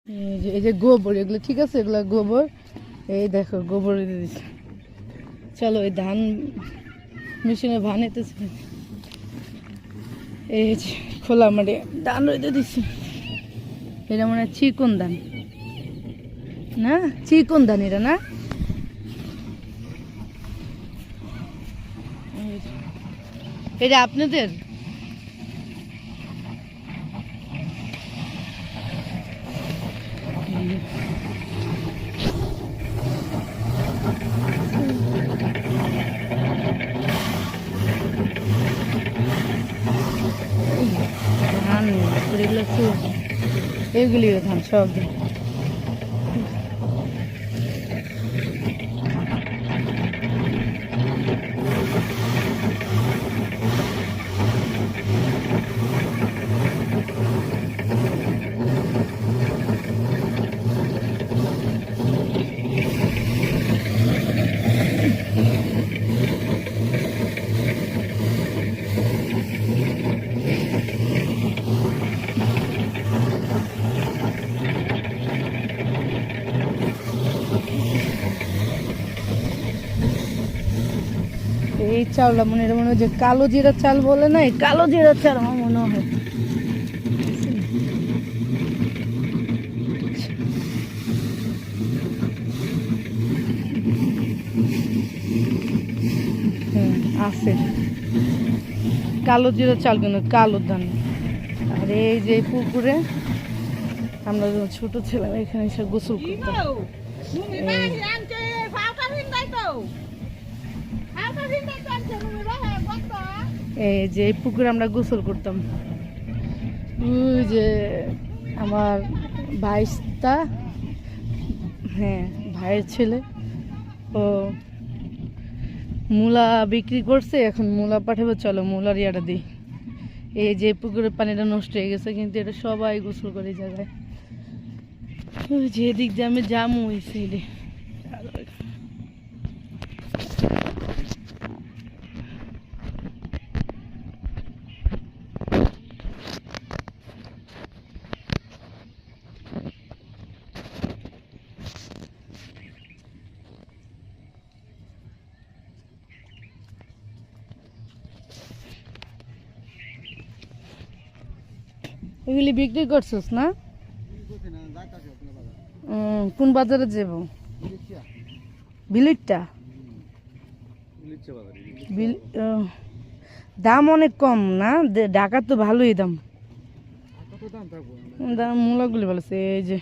এই যে গোবর, এগুলো ঠিক আছে, এগুলো গোবর। এই দেখো গোবর দিয়ে দিচ্ছে। চলো এই ধান মেশিনে ভান এতেছে। এই যে খোলা মাঠে ধান রইতে দিচ্ছে। এটা মনে হয় চিকন ধান, না চিকন ধান এটা না? এটা আপনাদের? ধান এগুলো এগুলি ধান সব। এই চাউলটা মনে হয় যে কালো জিরা চাল বলে না, এই কালো জিরা চাল আমার মনে হয়। আছে কালো জিরা চাল, কিন্তু কালো ধান। আর এই যে পুকুরে আমরা যখন ছোট ছিলাম এখানে এসে গোসল করতাম। এই যে পুকুরে আমরা গোসল করতাম। ওই যে আমার ভাইস্তা, হ্যাঁ ভাইয়ের ছেলে, ও মূলা বিক্রি করছে, এখন মূলা পাঠাবো, চলো মূলার ইয়াটা দিই। এই যে পুকুরের পানিটা নষ্ট হয়ে গেছে, কিন্তু এটা সবাই গোসল করে এই জায়গায়। যে দিক দিয়ে আমি যাবো ওই সাইডে। এগুলি বিক্রি করছিস না? কোন বাজারে যাব? বিলিটটা দাম অনেক কম না? ঢাকার তো ভালোই দাম। মূলাগুলি বলেছে এই যে